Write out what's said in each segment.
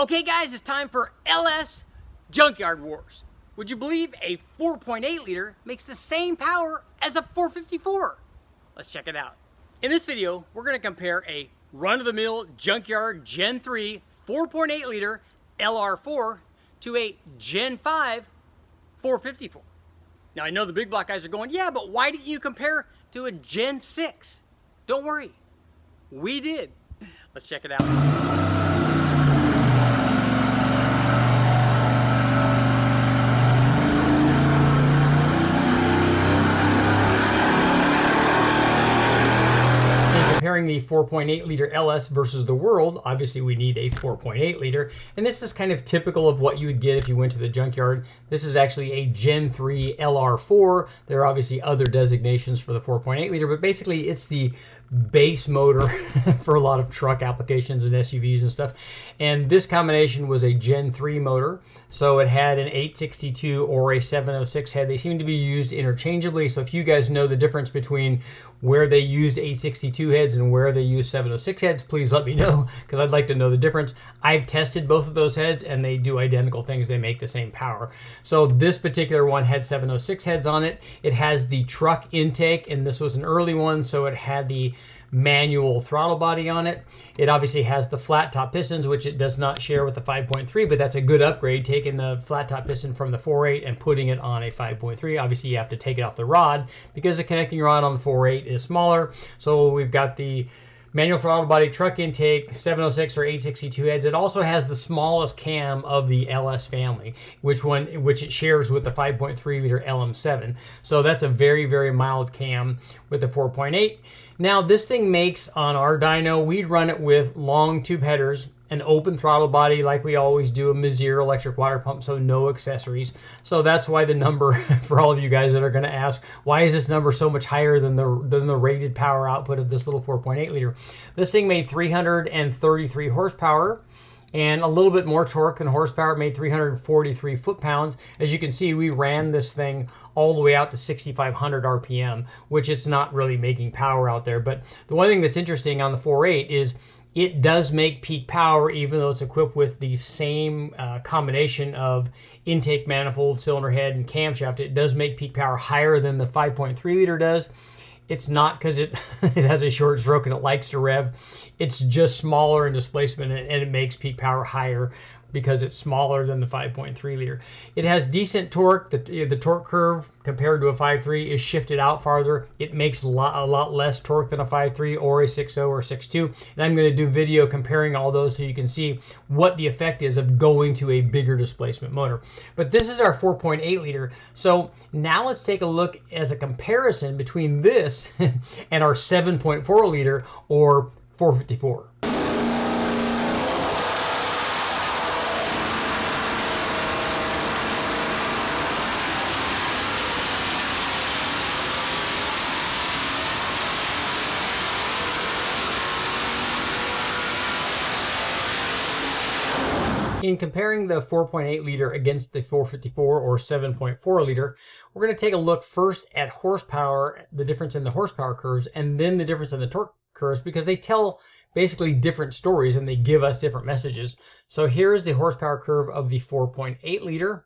Okay guys, it's time for LS Junkyard Wars. Would you believe a 4.8 liter makes the same power as a 454? Let's check it out. In this video, we're going to compare a run-of-the-mill Junkyard Gen 3 4.8 liter LR4 to a Gen 5 454. Now I know the big block guys are going, yeah, but why didn't you compare to a Gen 6? Don't worry, we did. Let's check it out. Comparing the 4.8 liter LS versus the World, obviously we need a 4.8 liter, and this is kind of typical of what you would get if you went to the junkyard. This is actually a Gen 3 LR4. There are obviously other designations for the 4.8 liter, but basically it's the base motor for a lot of truck applications and SUVs and stuff. And this combination was a Gen 3 motor, so it had an 862 or a 706 head. They seem to be used interchangeably, so if you guys know the difference between where they used 862 heads and where they use 706 heads, please let me know, because I'd like to know the difference. I've tested both of those heads and they do identical things. They make the same power. So this particular one had 706 heads on it. It has the truck intake, and this was an early one, so it had the manual throttle body on it. It obviously has the flat top pistons, which it does not share with the 5.3, but that's a good upgrade, taking the flat top piston from the 4.8 and putting it on a 5.3. Obviously you have to take it off the rod because the connecting rod on the 4.8 is smaller. So we've got the manual throttle body, truck intake, 706 or 862 heads. It also has the smallest cam of the LS family, which it shares with the 5.3 liter LM7. So that's a very, very mild cam with the 4.8. Now this thing makes, on our dyno, we'd run it with long tube headers, an open throttle body like we always do, a Mizzier electric water pump, so no accessories. So that's why the number, for all of you guys that are going to ask, why is this number so much higher than the rated power output of this little 4.8 liter? This thing made 333 horsepower and a little bit more torque than horsepower. It made 343 foot-pounds. As you can see, we ran this thing all the way out to 6,500 RPM, which it's not really making power out there. But the one thing that's interesting on the 4.8 is it does make peak power, even though it's equipped with the same combination of intake manifold, cylinder head, and camshaft. It does make peak power higher than the 5.3 liter does. It's not because it has a short stroke and it likes to rev. It's just smaller in displacement, and it makes peak power higher because it's smaller than the 5.3 liter. It has decent torque. The torque curve compared to a 5.3 is shifted out farther. It makes a lot less torque than a 5.3 or a 6.0 or 6.2. And I'm going to do video comparing all those so you can see what the effect is of going to a bigger displacement motor. But this is our 4.8 liter. So now let's take a look as a comparison between this and our 7.4 liter or 454. In comparing the 4.8 liter against the 454 or 7.4 liter, we're going to take a look first at horsepower, the difference in the horsepower curves, and then the difference in the torque curves, because they tell basically different stories and they give us different messages. So here is the horsepower curve of the 4.8 liter,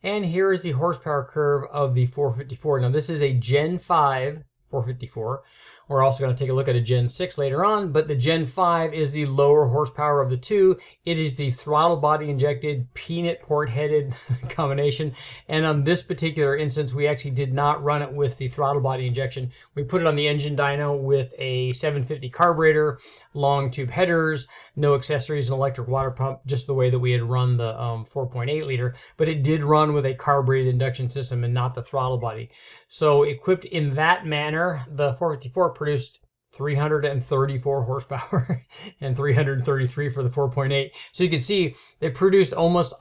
and here is the horsepower curve of the 454. Now this is a Gen 5 454. We're also going to take a look at a Gen 6 later on, but the Gen 5 is the lower horsepower of the two. It is the throttle body injected, peanut port headed combination. And on this particular instance, we actually did not run it with the throttle body injection. We put it on the engine dyno with a 750 carburetor, long tube headers, no accessories, an electric water pump, just the way that we had run the 4.8 liter. But it did run with a carbureted induction system and not the throttle body. So equipped in that manner, the 454 produced 334 horsepower and 333 for the 4.8. So you can see they produced almost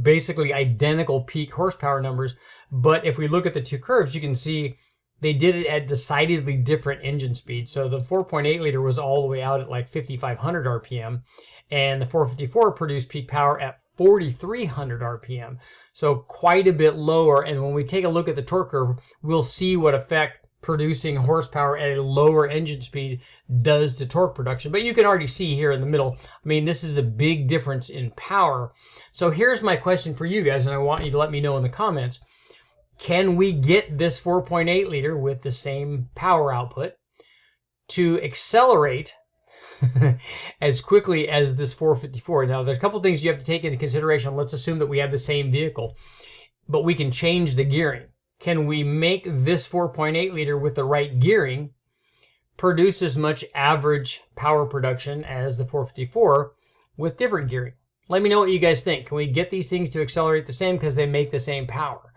basically identical peak horsepower numbers. But if we look at the two curves, you can see they did it at decidedly different engine speeds. So the 4.8 liter was all the way out at like 5,500 RPM, and the 454 produced peak power at 4,300 RPM. So quite a bit lower. And when we take a look at the torque curve, we'll see what effect producing horsepower at a lower engine speed does to torque production. But you can already see here in the middle, I mean, this is a big difference in power. So here's my question for you guys, and I want you to let me know in the comments. Can we get this 4.8 liter with the same power output to accelerate as quickly as this 454? Now, there's a couple things you have to take into consideration. Let's assume that we have the same vehicle, but we can change the gearing. Can we make this 4.8 liter with the right gearing produce as much average power production as the 454 with different gearing? Let me know what you guys think. Can we get these things to accelerate the same because they make the same power?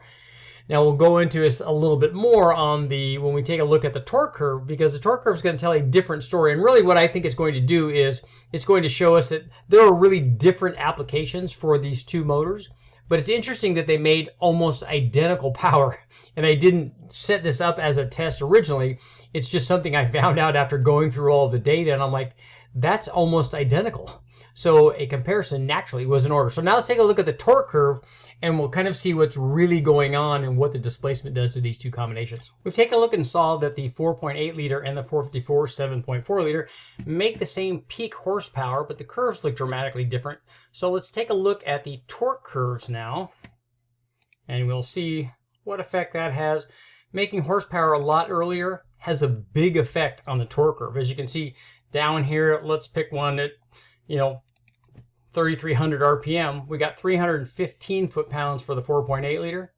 Now we'll go into this a little bit more on when we take a look at the torque curve, because the torque curve is going to tell a different story. And really what I think it's going to do is it's going to show us that there are really different applications for these two motors. But it's interesting that they made almost identical power, and I didn't set this up as a test originally. It's just something I found out after going through all the data, and I'm like, that's almost identical. So a comparison naturally was in order. So now let's take a look at the torque curve, and we'll kind of see what's really going on and what the displacement does to these two combinations. We've taken a look and saw that the 4.8 liter and the 454 7.4 liter make the same peak horsepower, but the curves look dramatically different. So let's take a look at the torque curves now, and we'll see what effect that has. Making horsepower a lot earlier has a big effect on the torque curve. As you can see down here, let's pick one at, 3,300 RPM. We got 315 foot-pounds for the 4.8 liter,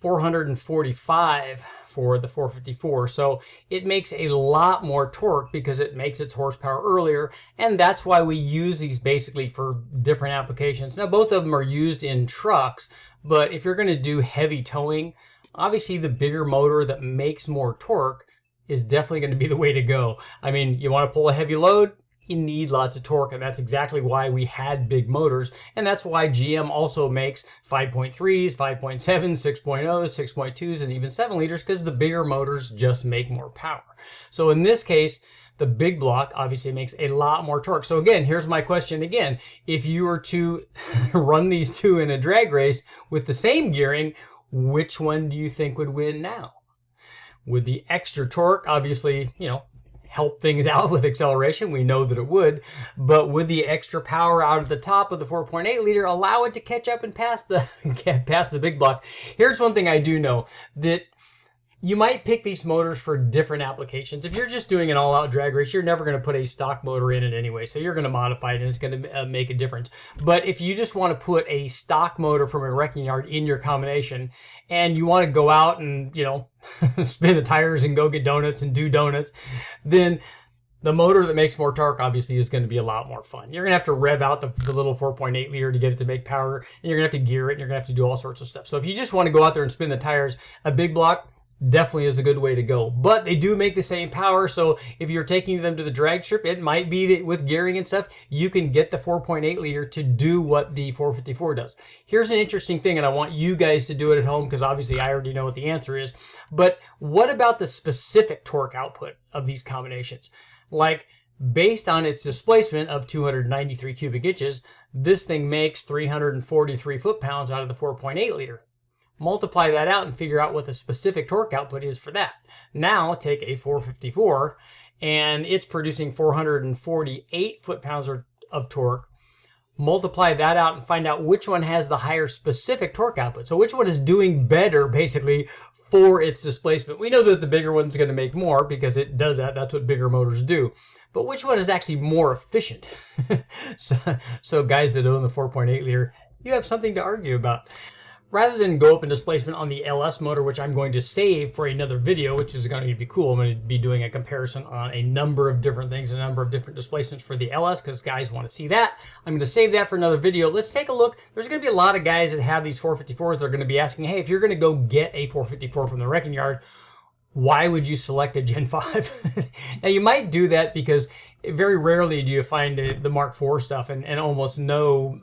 445 for the 454. So it makes a lot more torque because it makes its horsepower earlier, and that's why we use these basically for different applications. Now both of them are used in trucks, but if you're going to do heavy towing, obviously the bigger motor that makes more torque is definitely going to be the way to go. I mean, you want to pull a heavy load, you need lots of torque, and that's exactly why we had big motors, and that's why GM also makes 5.3s, 5.7, 6.0s, 6.2s, and even 7 liters, because the bigger motors just make more power. So in this case, the big block obviously makes a lot more torque. So again, here's my question again. If you were to run these two in a drag race with the same gearing, which one do you think would win now? Would the extra torque obviously, help things out with acceleration? We know that it would, but would the extra power out of the top of the 4.8 liter allow it to catch up and pass the big block? Here's one thing I do know, that you might pick these motors for different applications. If you're just doing an all-out drag race, you're never going to put a stock motor in it anyway, so you're going to modify it and it's going to make a difference. But if you just want to put a stock motor from a wrecking yard in your combination, and you want to go out and, spin the tires and go get donuts and do donuts, then the motor that makes more torque obviously is going to be a lot more fun. You're going to have to rev out the little 4.8 liter to get it to make power, and you're going to have to gear it, and you're going to have to do all sorts of stuff. So if you just want to go out there and spin the tires, a big block definitely is a good way to go. But they do make the same power, so if you're taking them to the drag strip, it might be that with gearing and stuff, you can get the 4.8 liter to do what the 454 does. Here's an interesting thing, and I want you guys to do it at home, because obviously I already know what the answer is. But what about the specific torque output of these combinations? Like, based on its displacement of 293 cubic inches, this thing makes 343 foot-pounds out of the 4.8 liter. Multiply that out and figure out what the specific torque output is for that. Now take a 454, and it's producing 448 foot-pounds of torque. Multiply that out and find out which one has the higher specific torque output. So which one is doing better, basically, for its displacement. We know that the bigger one's going to make more because it does that. That's what bigger motors do. But which one is actually more efficient? So guys that own the 4.8 liter, you have something to argue about. Rather than go up in displacement on the LS motor, which I'm going to save for another video, which is going to be cool. I'm going to be doing a comparison on a number of different things, a number of different displacements for the LS, because guys want to see that. I'm going to save that for another video. Let's take a look. There's going to be a lot of guys that have these 454s. They're going to be asking, hey, if you're going to go get a 454 from the wrecking yard, why would you select a Gen 5? Now, you might do that because very rarely do you find the Mark IV stuff, and almost no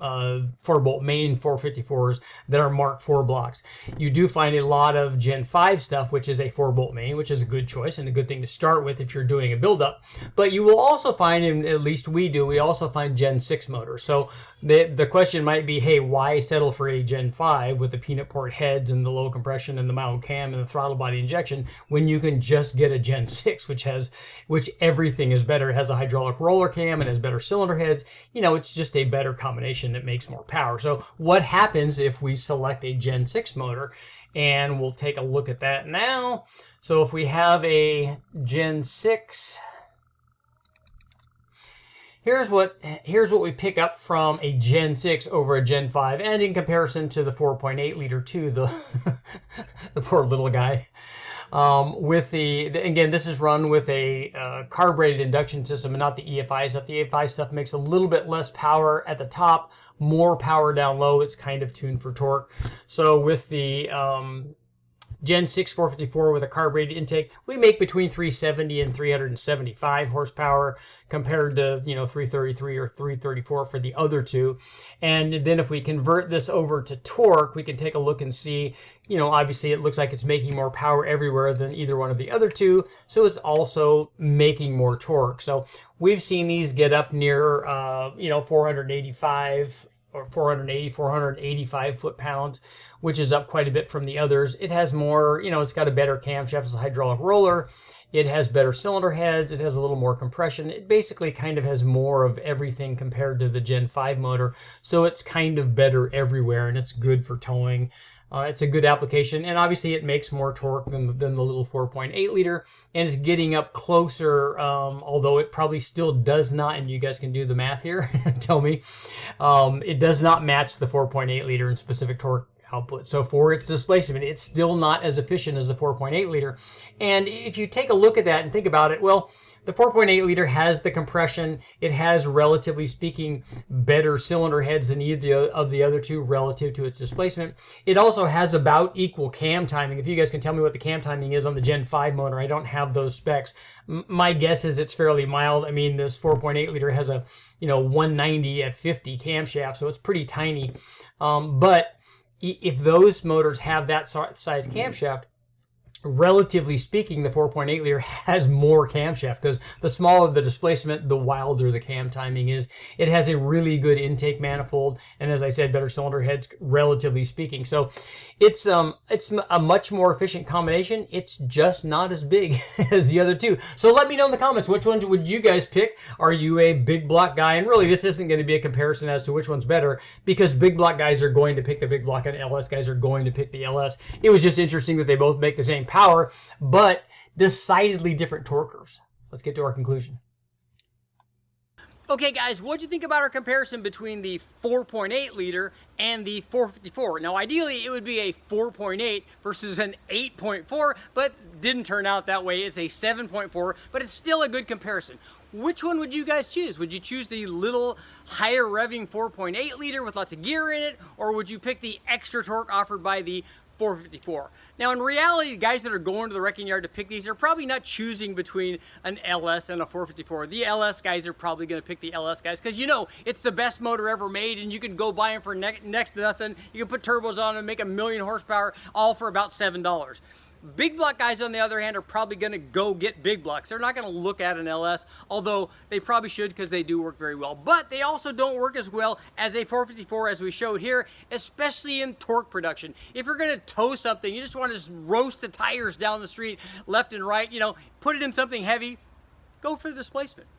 4-bolt main 454s that are Mark IV blocks. You do find a lot of Gen 5 stuff, which is a 4-bolt main, which is a good choice and a good thing to start with if you're doing a build-up. But you will also find, and at least we do, we also find Gen 6 motors. So the question might be, hey, why settle for a Gen 5 with the peanut port heads and the low compression and the mild cam and the throttle body injection when you can just get a Gen 6, which everything is better. It has a hydraulic roller cam and has better cylinder heads. You know, it's just a better combination that makes more power. So what happens if we select a Gen 6 motor? And we'll take a look at that now. So if we have a Gen 6, here's what we pick up from a Gen 6 over a Gen 5, and in comparison to the 4.8 liter too, the poor little guy. Again, this is run with a carbureted induction system and not the EFI stuff. The EFI stuff makes a little bit less power at the top, more power down low. It's kind of tuned for torque. So with the Gen 6 454 with a carbureted intake, we make between 370 and 375 horsepower compared to, 333 or 334 for the other two. And then if we convert this over to torque, we can take a look and see, obviously it looks like it's making more power everywhere than either one of the other two. So it's also making more torque. So we've seen these get up near, 485 or 480, 485 foot-pounds, which is up quite a bit from the others. It has more, it's got a better camshaft as a hydraulic roller. It has better cylinder heads. It has a little more compression. It basically kind of has more of everything compared to the Gen 5 motor. So it's kind of better everywhere, and it's good for towing. It's a good application, and obviously it makes more torque than the little 4.8 liter, and it's getting up closer, although it probably still does not, and you guys can do the math here, tell me, it does not match the 4.8 liter in specific torque output. So for its displacement, it's still not as efficient as the 4.8 liter. And if you take a look at that and think about it, well, the 4.8 liter has the compression. It has, relatively speaking, better cylinder heads than either of the other two relative to its displacement. It also has about equal cam timing. If you guys can tell me what the cam timing is on the Gen 5 motor, I don't have those specs. My guess is it's fairly mild. I mean, this 4.8 liter has a 190 at 50 camshaft, so it's pretty tiny. But if those motors have that size camshaft, relatively speaking, the 4.8 liter has more camshaft, because the smaller the displacement, the wilder the cam timing is. It has a really good intake manifold, and as I said, better cylinder heads, relatively speaking. So it's a much more efficient combination. It's just not as big as the other two. So let me know in the comments, which ones would you guys pick? Are you a big block guy? And really, this isn't going to be a comparison as to which one's better, because big block guys are going to pick the big block and LS guys are going to pick the LS. It was just interesting that they both make the same power, but decidedly different torque curves. Let's get to our conclusion. Okay guys, what'd you think about our comparison between the 4.8 liter and the 454? Now ideally it would be a 4.8 versus an 8.4, but didn't turn out that way. It's a 7.4, but it's still a good comparison. Which one would you guys choose? Would you choose the little higher revving 4.8 liter with lots of gear in it, or would you pick the extra torque offered by the 454? Now in reality, guys that are going to the wrecking yard to pick these are probably not choosing between an LS and a 454. The LS guys are probably going to pick the LS guys, because it's the best motor ever made, and you can go buy them for next to nothing. You can put turbos on them and make 1,000,000 horsepower, all for about $7. Big block guys, on the other hand, are probably going to go get big blocks. They're not going to look at an LS, although they probably should, because they do work very well. But they also don't work as well as a 454, as we showed here, especially in torque production. If you're going to tow something, you just want to roast the tires down the street left and right, put it in something heavy, go for the displacement.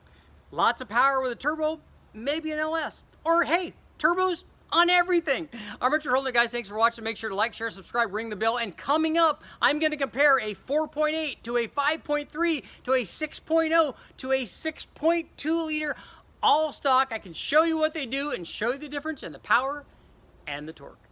Lots of power with a turbo, maybe an LS. Or hey, turbos on everything. I'm Richard Holden, guys. Thanks for watching. Make sure to like, share, subscribe, ring the bell. And coming up, I'm going to compare a 4.8 to a 5.3 to a 6.0 to a 6.2 liter all stock. I can show you what they do and show you the difference in the power and the torque.